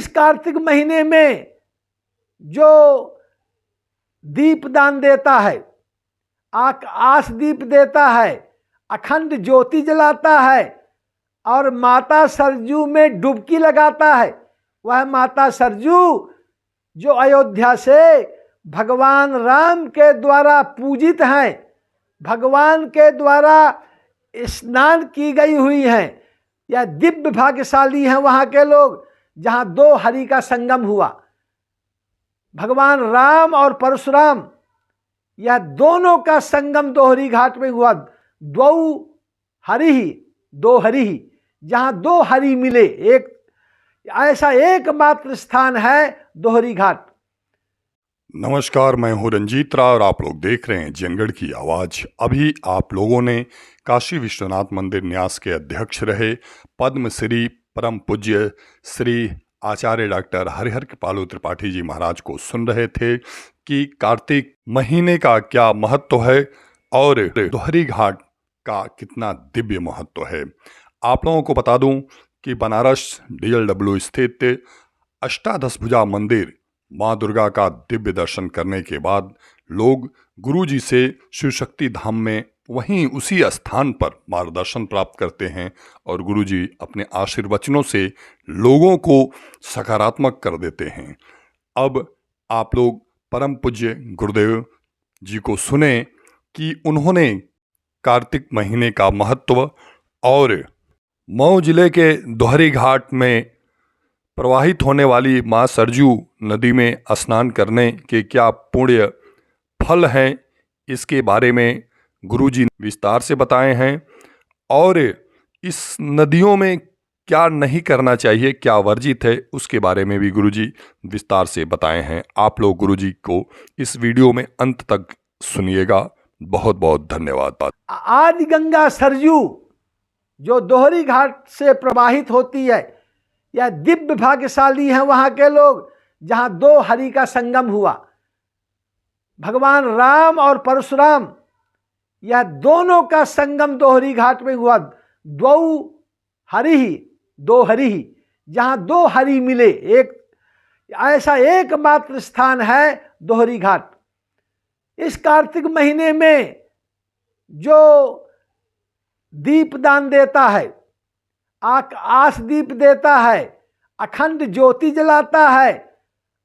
इस कार्तिक महीने में जो दीपदान देता है, आकाश दीप देता है, अखंड ज्योति जलाता है और माता सरजू में डुबकी लगाता है, वह माता सरजू जो अयोध्या से भगवान राम के द्वारा पूजित हैं, भगवान के द्वारा स्नान की गई हुई हैं, या दिव्य भाग्यशाली हैं वहाँ के लोग जहाँ दो हरि का संगम हुआ। भगवान राम और परशुराम, यह दोनों का संगम दोहरी घाट में हुआ। दो हरि ही, जहाँ दो हरि मिले, एक ऐसा एकमात्र स्थान है दोहरी घाट। नमस्कार, मैं हूं रंजीत राव और आप लोग देख रहे हैं जंगड़ की आवाज। अभी आप लोगों ने काशी विश्वनाथ मंदिर न्यास के अध्यक्ष रहे पद्मश्री परम पूज्य श्री आचार्य डॉक्टर हरिहर कृपालु त्रिपाठी जी महाराज को सुन रहे थे कि कार्तिक महीने का क्या महत्व है और दोहरी घाट का कितना दिव्य महत्व है। आप लोगों को बता दूं कि बनारस DLW स्थित अष्टादशभुजा मंदिर माँ दुर्गा का दिव्य दर्शन करने के बाद लोग गुरुजी से शिव शक्ति धाम में वहीं उसी स्थान पर मार्गदर्शन प्राप्त करते हैं और गुरुजी अपने आशीर्वचनों से लोगों को सकारात्मक कर देते हैं। अब आप लोग परम पूज्य गुरुदेव जी को सुने कि उन्होंने कार्तिक महीने का महत्व और मऊ जिले के दोहरी घाट में प्रवाहित होने वाली माँ सरजू नदी में स्नान करने के क्या पुण्य फल हैं, इसके बारे में गुरुजी ने विस्तार से बताए हैं और इस नदियों में क्या नहीं करना चाहिए, क्या वर्जित है, उसके बारे में भी गुरुजी विस्तार से बताए हैं। आप लोग गुरुजी को इस वीडियो में अंत तक सुनिएगा। बहुत बहुत धन्यवाद। आदि गंगा सरजू जो दोहरी घाट से प्रवाहित होती है, यह दिव्य भाग्यशाली हैं वहाँ के लोग जहाँ दो हरि का संगम हुआ। भगवान राम और परशुराम, यह दोनों का संगम दोहरी घाट में हुआ। दो हरि ही, जहाँ दो हरि मिले, एक ऐसा एकमात्र स्थान है दोहरी घाट। इस कार्तिक महीने में जो दीपदान देता है, आकाश दीप देता है, अखंड ज्योति जलाता है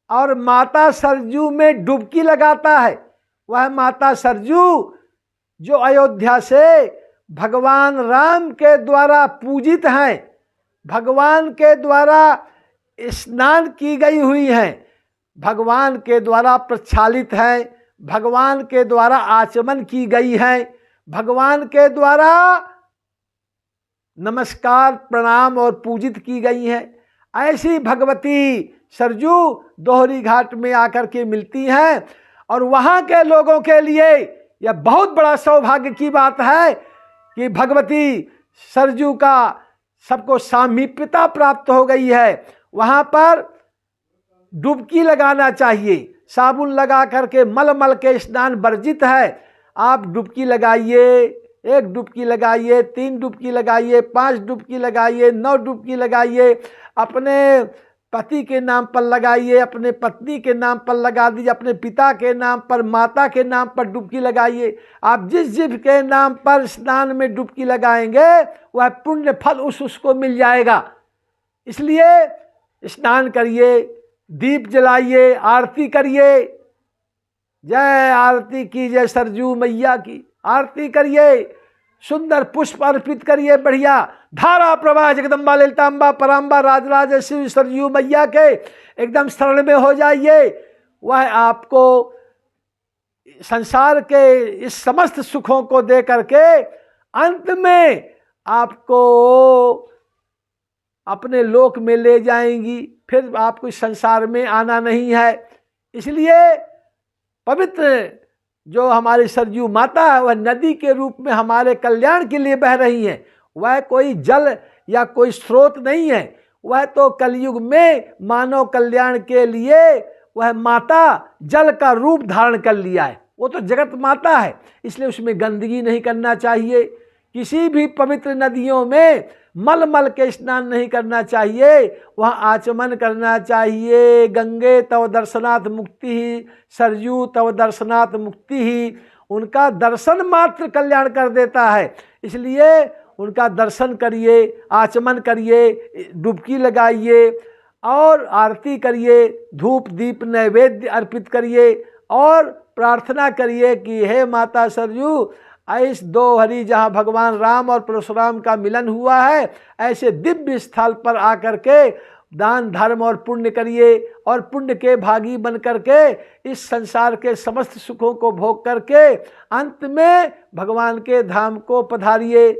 और माता सरजू में डुबकी लगाता है, वह माता सरजू जो अयोध्या से भगवान राम के द्वारा पूजित हैं, भगवान के द्वारा स्नान की गई हुई हैं, भगवान के द्वारा प्रक्षालित हैं, भगवान के द्वारा आचमन की गई हैं, भगवान के द्वारा नमस्कार प्रणाम और पूजित की गई हैं। ऐसी भगवती सरजू दोहरी घाट में आकर के मिलती हैं और वहाँ के लोगों के लिए यह बहुत बड़ा सौभाग्य की बात है कि भगवती सरजू का सबको सामीप्यता प्राप्त हो गई है। वहाँ पर डुबकी लगाना चाहिए, साबुन लगा करके मल के स्नान वर्जित है। आप डुबकी लगाइए, 1 डुबकी लगाइए, 3 डुबकी लगाइए, 5 डुबकी लगाइए, 9 डुबकी लगाइए, अपने पति के नाम पर लगाइए, अपने पत्नी के नाम पर लगा दीजिए, अपने पिता के नाम पर, माता के नाम पर डुबकी लगाइए। आप जिस के नाम पर स्नान में डुबकी लगाएंगे वह पुण्य फल उसको मिल जाएगा। इसलिए स्नान करिए, दीप जलाइए, आरती करिए। जय आरती की जय सरजू मैया की आरती करिए, सुंदर पुष्प अर्पित करिए, बढ़िया धारा प्रवाह जगदम्बा ललिताम्बा पराम्बा राजराजेश्वरी सरजू मैया के एकदम शरण में हो जाइए। वह आपको संसार के इस समस्त सुखों को दे करके अंत में आपको अपने लोक में ले जाएंगी, फिर आपको इस संसार में आना नहीं है। इसलिए पवित्र जो हमारी सरजू माता है वह नदी के रूप में हमारे कल्याण के लिए बह रही हैं। वह कोई जल या कोई स्रोत नहीं है, वह तो कलयुग में मानव कल्याण के लिए वह माता जल का रूप धारण कर लिया है। वो तो जगत माता है, इसलिए उसमें गंदगी नहीं करना चाहिए। किसी भी पवित्र नदियों में मल मल के स्नान नहीं करना चाहिए, वहाँ आचमन करना चाहिए। गंगे तव दर्शनात् मुक्ति ही, सरयू तव दर्शनात् मुक्ति ही। उनका दर्शन मात्र कल्याण कर देता है, इसलिए उनका दर्शन करिए, आचमन करिए, डुबकी लगाइए और आरती करिए, धूप दीप नैवेद्य अर्पित करिए और प्रार्थना करिए कि हे माता सरयू, इस दो हरि जहाँ भगवान राम और परशुराम का मिलन हुआ है, ऐसे दिव्य स्थल पर आकर के दान धर्म और पुण्य करिए और पुण्य के भागी बन करके इस संसार के समस्त सुखों को भोग करके अंत में भगवान के धाम को पधारिए।